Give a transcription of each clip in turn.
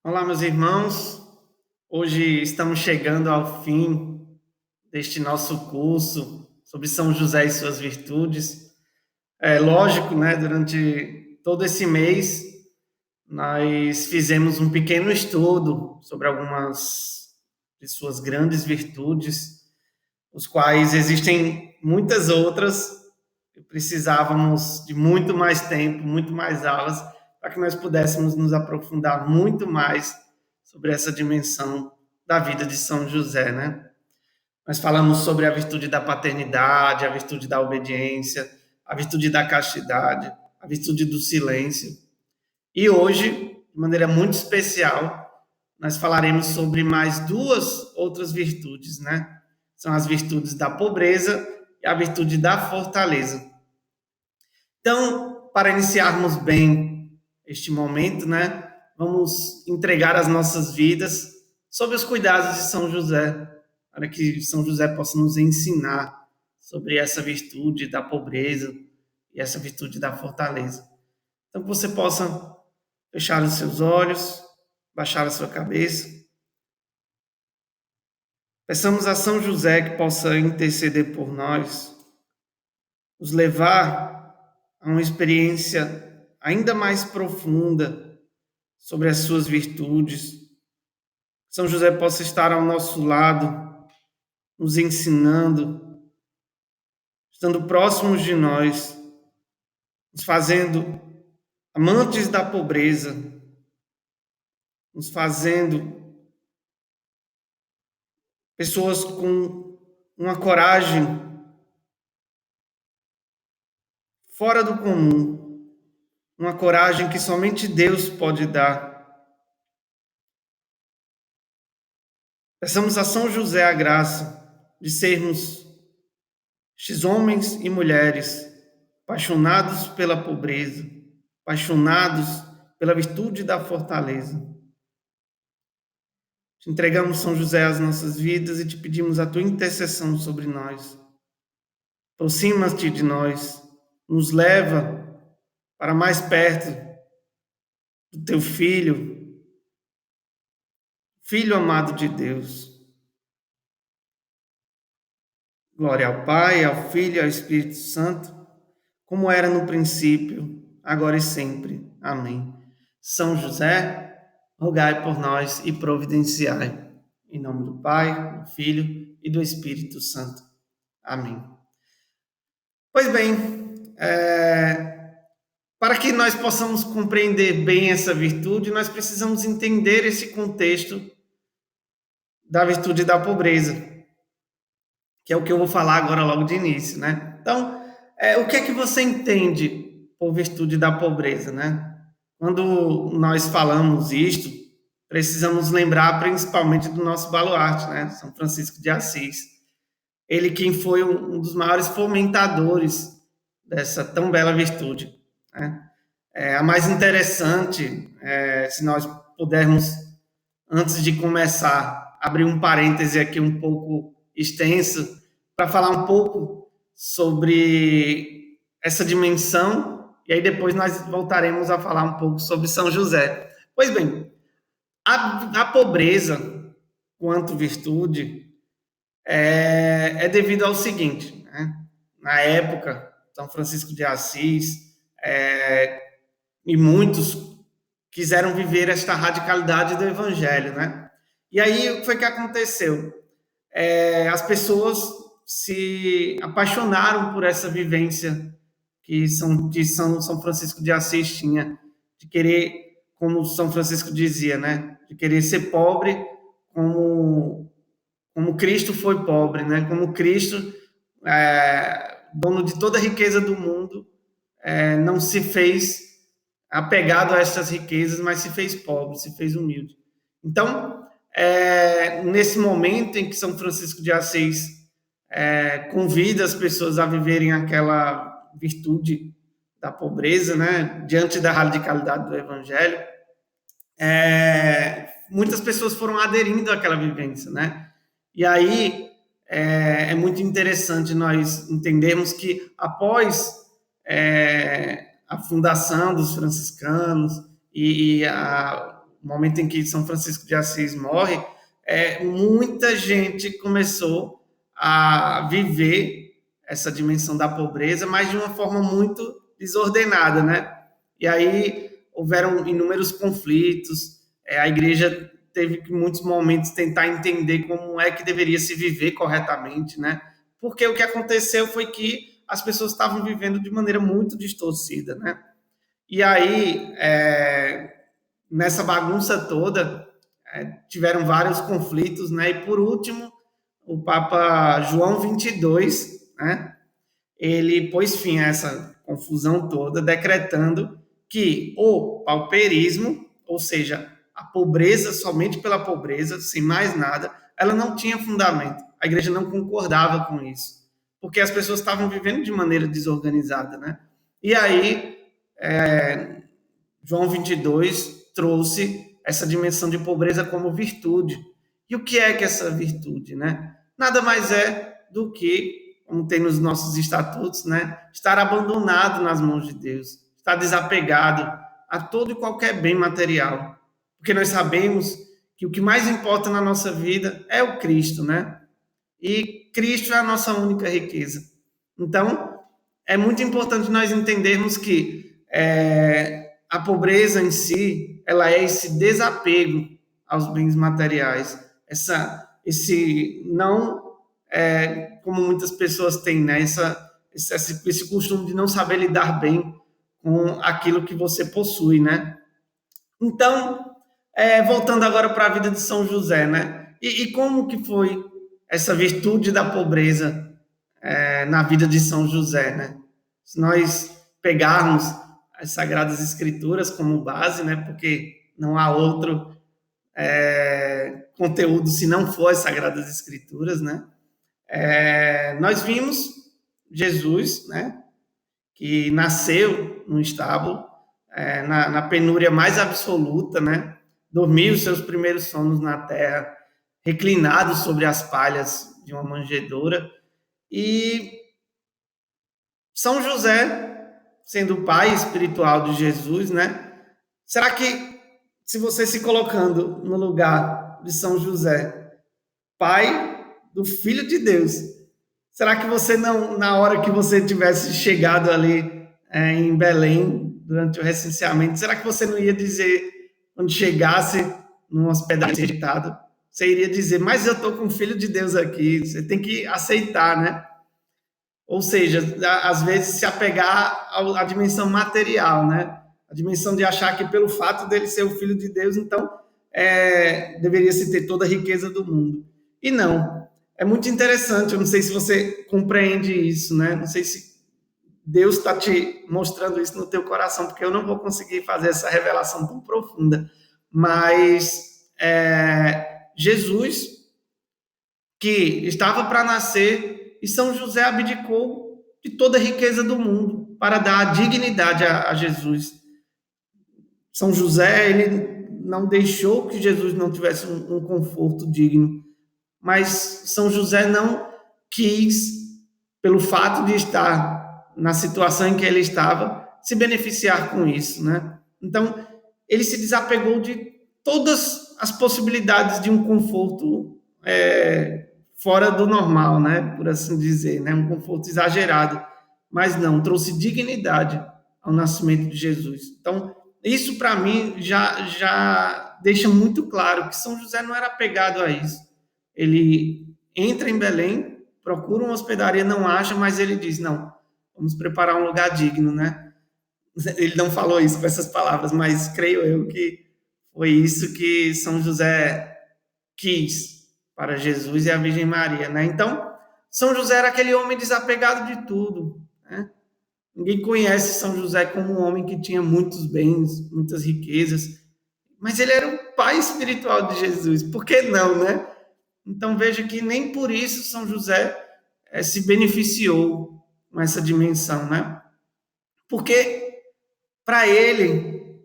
Olá, meus irmãos. Hoje estamos chegando ao fim deste nosso curso sobre São José e suas virtudes. É lógico, né? Durante todo esse mês, nós fizemos um pequeno estudo sobre algumas de suas grandes virtudes, os quais existem muitas outras que precisávamos de muito mais tempo, muito mais aulas, para que nós pudéssemos nos aprofundar muito mais sobre essa dimensão da vida de São José, né? Nós falamos sobre a virtude da paternidade, a virtude da obediência, a virtude da castidade, a virtude do silêncio. E hoje, de maneira muito especial, nós falaremos sobre mais duas outras virtudes, né? São as virtudes da pobreza e a virtude da fortaleza. Então, para iniciarmos bem este momento, né, vamos entregar as nossas vidas sob os cuidados de São José, para que São José possa nos ensinar sobre essa virtude da pobreza e essa virtude da fortaleza. Então, que você possa fechar os seus olhos, baixar a sua cabeça. Peçamos a São José que possa interceder por nós, nos levar a uma experiência ainda mais profunda sobre as suas virtudes. São José possa estar ao nosso lado, nos ensinando, estando próximos de nós, nos fazendo amantes da pobreza, nos fazendo pessoas com uma coragem fora do comum, uma coragem que somente Deus pode dar. Peçamos a São José a graça de sermos estes homens e mulheres apaixonados pela pobreza, apaixonados pela virtude da fortaleza. Te entregamos, São José, as nossas vidas e te pedimos a tua intercessão sobre nós. Aproxima-te de nós, nos leva para mais perto do teu Filho, Filho amado de Deus. Glória ao Pai, ao Filho e ao Espírito Santo, como era no princípio, agora e sempre. Amém. São José, rogai por nós e providenciai. Em nome do Pai, do Filho e do Espírito Santo. Amém. Pois bem, para que nós possamos compreender bem essa virtude, nós precisamos entender esse contexto da virtude da pobreza, que é o que eu vou falar agora logo de início, né? Então, o que é que você entende por virtude da pobreza, né? Quando nós falamos isto, precisamos lembrar principalmente do nosso baluarte, né? São Francisco de Assis. Ele quem foi um dos maiores fomentadores dessa tão bela virtude, né? A mais interessante, se nós pudermos, antes de começar, abrir um parêntese aqui um pouco extenso, para falar um pouco sobre essa dimensão, e aí depois nós voltaremos a falar um pouco sobre São José. Pois bem, a pobreza, quanto virtude, é devido ao seguinte, né? Na época, São Francisco de Assis e muitos quiseram viver esta radicalidade do Evangelho, né? E aí, o que foi que aconteceu? As pessoas se apaixonaram por essa vivência que São Francisco de Assis tinha, de querer, como São Francisco dizia, né? De querer ser pobre como Cristo foi pobre, né? Como Cristo, dono de toda a riqueza do mundo, não se fez apegado a essas riquezas, mas se fez pobre, se fez humilde. Então, nesse momento em que São Francisco de Assis convida as pessoas a viverem aquela virtude da pobreza, né, diante da radicalidade do Evangelho, muitas pessoas foram aderindo àquela vivência, né? E aí muito interessante nós entendermos que após a fundação dos franciscanos e o momento em que São Francisco de Assis morre, muita gente começou a viver essa dimensão da pobreza, mas de uma forma muito desordenada, né? E aí houveram inúmeros conflitos, a igreja teve que, em muitos momentos, tentar entender como é que deveria se viver corretamente, né? Porque o que aconteceu foi que as pessoas estavam vivendo de maneira muito distorcida, né? E aí, nessa bagunça toda, tiveram vários conflitos, né? E por último, o Papa João 22, né? Ele pôs fim a essa confusão toda, decretando que o pauperismo, ou seja, a pobreza somente pela pobreza, sem mais nada, ela não tinha fundamento. A igreja não concordava com isso, porque as pessoas estavam vivendo de maneira desorganizada, né? E aí, João 22 trouxe essa dimensão de pobreza como virtude. E o que é essa virtude, né? Nada mais é do que, como tem nos nossos estatutos, né? Estar abandonado nas mãos de Deus, estar desapegado a todo e qualquer bem material. Porque nós sabemos que o que mais importa na nossa vida é o Cristo, né? E Cristo é a nossa única riqueza. Então, é muito importante nós entendermos que a pobreza em si, ela é esse desapego aos bens materiais, esse não, como muitas pessoas têm, né, esse costume de não saber lidar bem com aquilo que você possui, né? Então, voltando agora para a vida de São José, né? E como que foi essa virtude da pobreza na vida de São José, né? Se nós pegarmos as Sagradas Escrituras como base, né? Porque não há outro conteúdo se não for as Sagradas Escrituras, né? Nós vimos Jesus, né? Que nasceu num estábulo, na penúria mais absoluta, né? Dormiu os seus primeiros sonos na terra, reclinado sobre as palhas de uma manjedoura. E São José, sendo o pai espiritual de Jesus, né? Será que, se você se colocando no lugar de São José, pai do Filho de Deus, será que você não, na hora que você tivesse chegado ali em Belém, durante o recenseamento, será que você não ia dizer, quando chegasse num hospedagem rejeitado, você iria dizer, mas eu estou com o Filho de Deus aqui, você tem que aceitar, né? Ou seja, às vezes se apegar à dimensão material, né? A dimensão de achar que pelo fato dele ser o Filho de Deus, então deveria se ter toda a riqueza do mundo. E não. É muito interessante, eu não sei se você compreende isso, né? Não sei se Deus está te mostrando isso no teu coração, porque eu não vou conseguir fazer essa revelação tão profunda. Mas Jesus, que estava para nascer, e São José abdicou de toda a riqueza do mundo para dar dignidade a Jesus. São José, ele não deixou que Jesus não tivesse um conforto digno, mas São José não quis, pelo fato de estar na situação em que ele estava, se beneficiar com isso, né? Então, ele se desapegou de todas as possibilidades de um conforto fora do normal, né? Por assim dizer, né? Um conforto exagerado, mas não, trouxe dignidade ao nascimento de Jesus. Então, isso para mim já deixa muito claro que São José não era apegado a isso. Ele entra em Belém, procura uma hospedaria, não acha, mas ele diz: não, vamos preparar um lugar digno, né? Ele não falou isso com essas palavras, mas creio eu que foi isso que São José quis para Jesus e a Virgem Maria, né? Então, São José era aquele homem desapegado de tudo, né? Ninguém conhece São José como um homem que tinha muitos bens, muitas riquezas, mas ele era o pai espiritual de Jesus. Por que não, né? Então veja que nem por isso São José se beneficiou com essa dimensão, né? Porque para ele,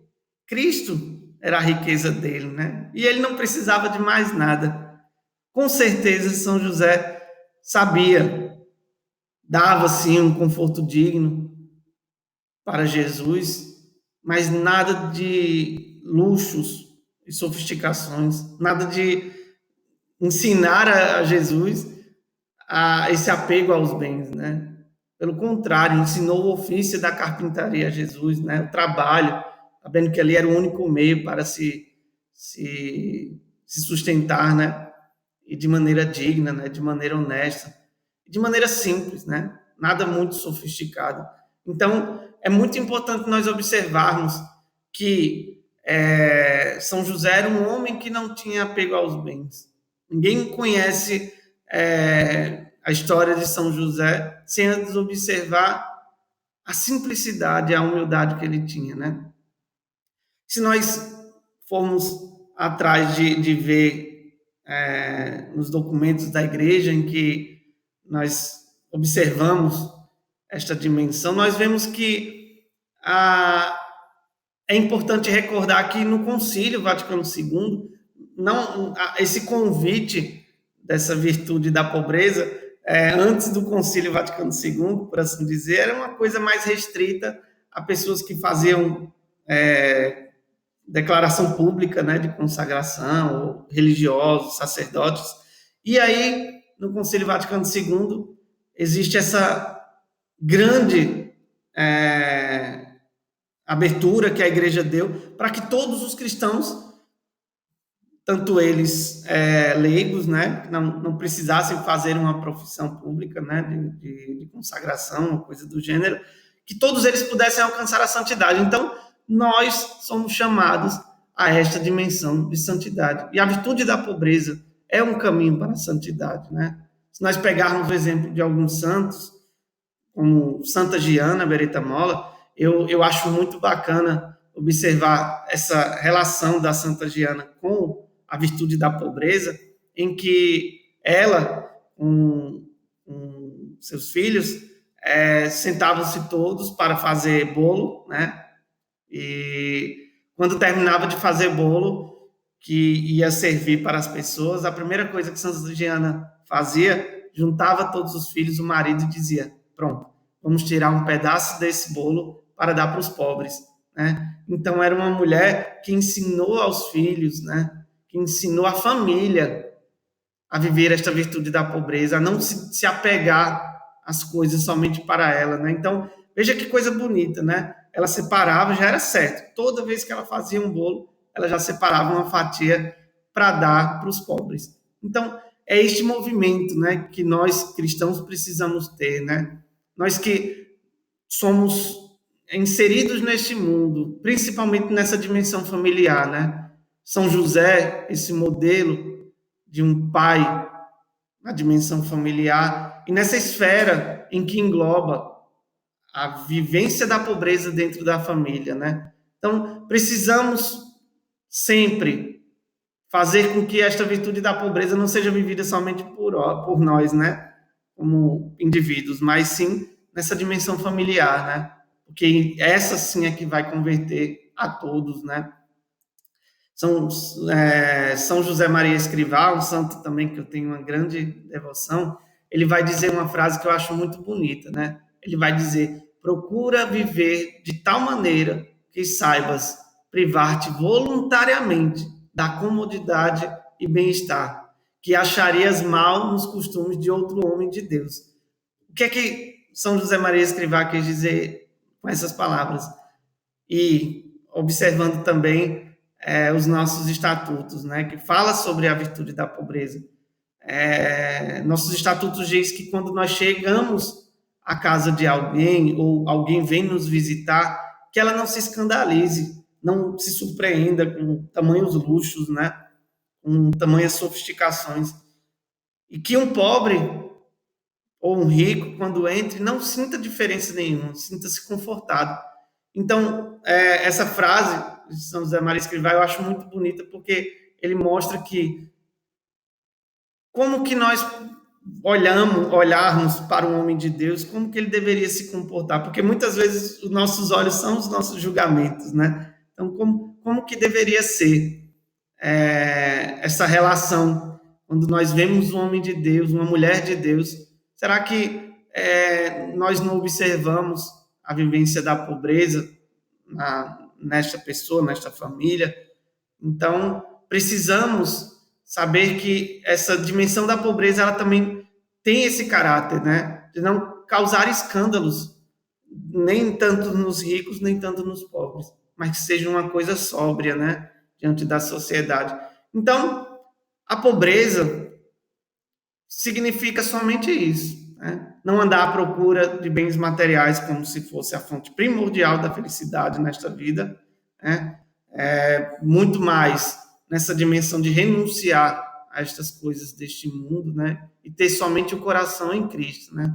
Cristo era a riqueza dele, né? E ele não precisava de mais nada. Com certeza São José sabia, dava sim um conforto digno para Jesus, mas nada de luxos e sofisticações, nada de ensinar a Jesus a esse apego aos bens, né? Pelo contrário, ensinou o ofício da carpintaria a Jesus, né? O trabalho, sabendo que ali era o único meio para se sustentar, né? E de maneira digna, né? De maneira honesta, de maneira simples, né? Nada muito sofisticado. Então, é muito importante nós observarmos que São José era um homem que não tinha apego aos bens. Ninguém conhece a história de São José sem antes observar a simplicidade, a humildade que ele tinha, né? Se nós formos atrás de ver nos documentos da igreja em que nós observamos esta dimensão, nós vemos que é importante recordar que no Concílio Vaticano II, não, esse convite dessa virtude da pobreza, antes do Concílio Vaticano II, por assim dizer, era uma coisa mais restrita a pessoas que faziam declaração pública, né, de consagração, ou religiosos, sacerdotes. E aí, no Concílio Vaticano II, existe essa grande abertura que a igreja deu para que todos os cristãos, tanto eles leigos, né, não precisassem fazer uma profissão pública, né, de consagração, coisa do gênero, que todos eles pudessem alcançar a santidade. Então, nós somos chamados a esta dimensão de santidade. E a virtude da pobreza é um caminho para a santidade, né? Se nós pegarmos o exemplo de alguns santos, como Santa Giana Beretta Molla, eu acho muito bacana observar essa relação da Santa Giana com a virtude da pobreza, em que ela, com seus filhos, sentavam-se todos para fazer bolo, né? E quando terminava de fazer bolo, que ia servir para as pessoas, a primeira coisa que Santa Giana fazia, juntava todos os filhos, o marido, e dizia: pronto, vamos tirar um pedaço desse bolo para dar para os pobres, né? Então era uma mulher que ensinou aos filhos, né? Que ensinou a família a viver esta virtude da pobreza, a não se apegar às coisas somente para ela, né? Então, veja que coisa bonita, né? Ela separava, já era certo. Toda vez que ela fazia um bolo, ela já separava uma fatia para dar para os pobres. Então, é este movimento, né, que nós cristãos precisamos ter, né? Nós que somos inseridos neste mundo, principalmente nessa dimensão familiar, né? São José, esse modelo de um pai na dimensão familiar e nessa esfera em que engloba a vivência da pobreza dentro da família, né? Então, precisamos sempre fazer com que esta virtude da pobreza não seja vivida somente por nós, né? Como indivíduos, mas sim nessa dimensão familiar, né? Porque essa sim é que vai converter a todos, né? São José Maria Escrivá, um santo também que eu tenho uma grande devoção, ele vai dizer uma frase que eu acho muito bonita, né? Ele vai dizer: procura viver de tal maneira que saibas privar-te voluntariamente da comodidade e bem-estar, que acharias mal nos costumes de outro homem de Deus. O que São José Maria Escrivá quis dizer com essas palavras? E observando também os nossos estatutos, né, que fala sobre a virtude da pobreza. Nossos estatutos diz que quando nós chegamos à casa de alguém ou alguém vem nos visitar, que ela não se escandalize, não se surpreenda com tamanhos luxos, né, com tamanhas sofisticações, e que um pobre ou um rico, quando entre, não sinta diferença nenhuma, sinta-se confortado. Então, essa frase de São José Maria Escrivá eu acho muito bonita, porque ele mostra que como que nós olharmos para um homem de Deus, como que ele deveria se comportar, porque muitas vezes os nossos olhos são os nossos julgamentos, né? Então, como que deveria ser essa relação quando nós vemos um homem de Deus, uma mulher de Deus? Será que nós não observamos a vivência da pobreza nesta pessoa, nesta família? Então, precisamos saber que essa dimensão da pobreza, ela também tem esse caráter, né? De não causar escândalos, nem tanto nos ricos, nem tanto nos pobres, mas que seja uma coisa sóbria, né? Diante da sociedade. Então, a pobreza significa somente isso, né? Não andar à procura de bens materiais como se fosse a fonte primordial da felicidade nesta vida, né? Muito mais nessa dimensão de renunciar a estas coisas deste mundo, né? E ter somente o coração em Cristo, né?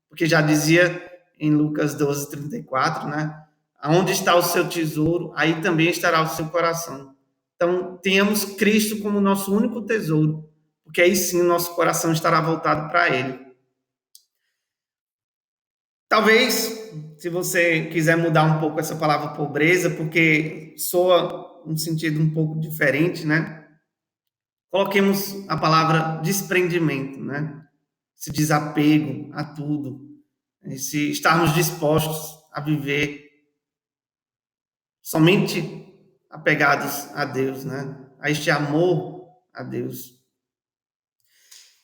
Porque já dizia em Lucas 12:34, né? Aonde está o seu tesouro, aí também estará o seu coração. Então, tenhamos Cristo como nosso único tesouro, porque aí sim o nosso coração estará voltado para Ele. Talvez, se você quiser mudar um pouco essa palavra pobreza, porque soa um sentido um pouco diferente, né? Coloquemos a palavra desprendimento, né? Esse desapego a tudo, se estarmos dispostos a viver somente apegados a Deus, né? A este amor a Deus.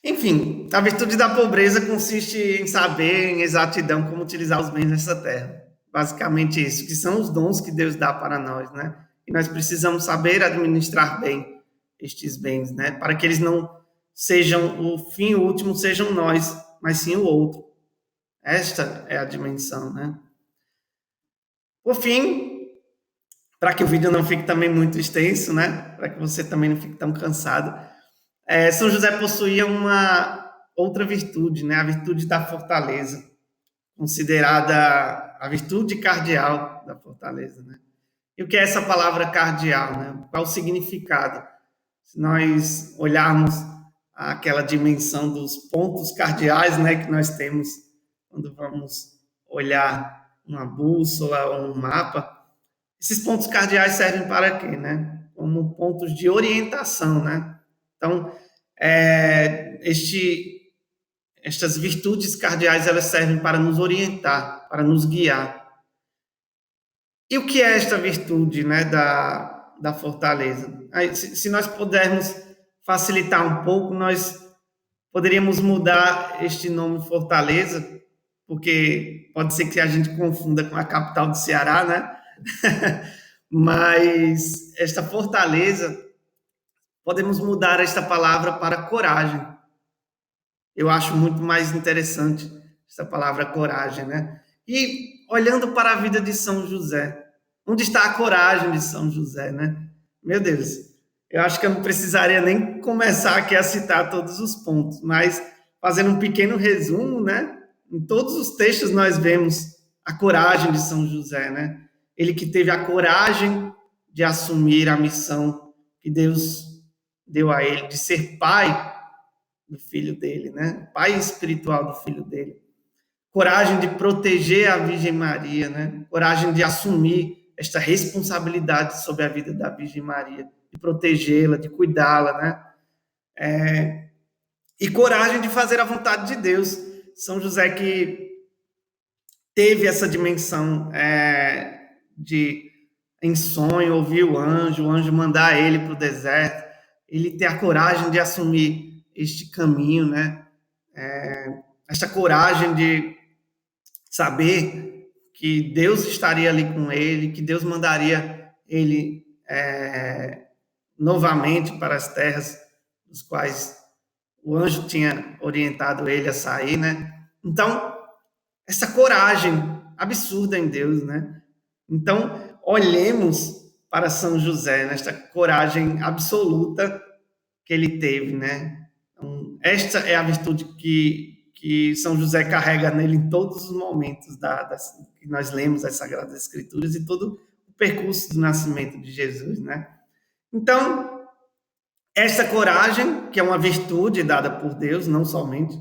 Enfim, a virtude da pobreza consiste em saber em exatidão como utilizar os bens dessa terra. Basicamente isso, que são os dons que Deus dá para nós, né? E nós precisamos saber administrar bem estes bens, né? Para que eles não sejam o fim último, sejam nós, mas sim o outro. Esta é a dimensão, né? Por fim, para que o vídeo não fique também muito extenso, né? Para que você também não fique tão cansado, São José possuía uma outra virtude, né? A virtude da fortaleza, considerada a virtude cardeal da fortaleza, né? E o que é essa palavra cardeal, né? Qual o significado? Se nós olharmos aquela dimensão dos pontos cardeais, né, que nós temos quando vamos olhar uma bússola ou um mapa, esses pontos cardeais servem para quê, né? Como pontos de orientação, né? Então, estas virtudes cardeais, elas servem para nos orientar, para nos guiar. E o que é esta virtude, né, da fortaleza? Aí, se nós pudermos facilitar um pouco, nós poderíamos mudar este nome Fortaleza, porque pode ser que a gente confunda com a capital do Ceará, né? Mas esta fortaleza, podemos mudar esta palavra para coragem. Eu acho muito mais interessante essa palavra coragem, né? E olhando para a vida de São José, onde está a coragem de São José, né? Meu Deus, eu acho que eu não precisaria nem começar aqui a citar todos os pontos, mas fazendo um pequeno resumo, né? Em todos os textos nós vemos a coragem de São José, né? Ele que teve a coragem de assumir a missão que Deus deu a ele, de ser pai do filho dele, né? Pai espiritual do filho dele. Coragem de proteger a Virgem Maria, né? Coragem de assumir esta responsabilidade sobre a vida da Virgem Maria, de protegê-la, de cuidá-la, né? E coragem de fazer a vontade de Deus. São José que teve essa dimensão de em sonho ouvir o anjo mandar ele para o deserto, ele ter a coragem de assumir este caminho, né? Esta coragem de saber que Deus estaria ali com ele, que Deus mandaria ele novamente para as terras dos quais o anjo tinha orientado ele a sair, né? Então, essa coragem absurda em Deus, né? Então, olhemos para São José, nesta coragem absoluta que ele teve, né? Então, esta é a virtude que São José carrega nele em todos os momentos que nós lemos as Sagradas Escrituras e todo o percurso do nascimento de Jesus, né? Então, essa coragem, que é uma virtude dada por Deus, não somente,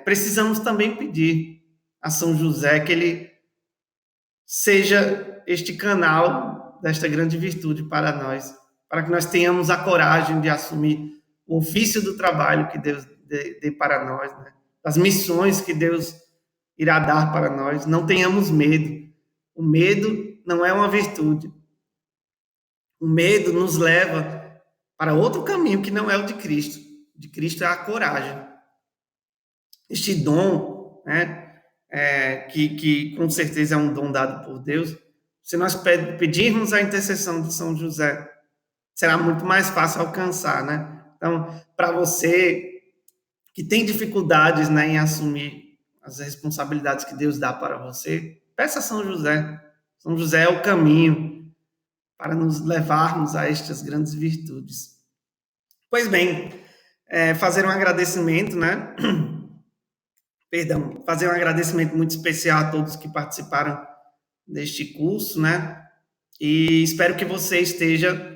precisamos também pedir a São José que ele seja este canal desta grande virtude para nós, para que nós tenhamos a coragem de assumir o ofício do trabalho que Deus dê para nós, né? As missões que Deus irá dar para nós. Não tenhamos medo. O medo não é uma virtude. O medo nos leva para outro caminho que não é o de Cristo. O de Cristo é a coragem. Este dom, né, que com certeza é um dom dado por Deus, se nós pedirmos a intercessão de São José, será muito mais fácil alcançar, né? Então, para você que tem dificuldades, né, em assumir as responsabilidades que Deus dá para você, peça a São José. São José é o caminho para nos levarmos a estas grandes virtudes. Pois bem, fazer um agradecimento, né? Perdão, fazer um agradecimento muito especial a todos que participaram deste curso, né? E espero que você esteja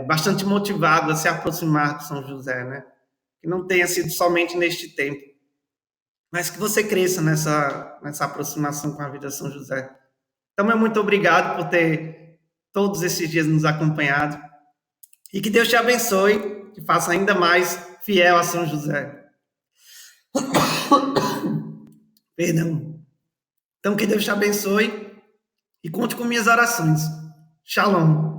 bastante motivado a se aproximar de São José, né? Que não tenha sido somente neste tempo, mas que você cresça nessa aproximação com a vida de São José. Então, meu muito obrigado por ter todos esses dias nos acompanhado e que Deus te abençoe, que faça ainda mais fiel a São José. Perdão. Então, que Deus te abençoe e conte com minhas orações. Shalom.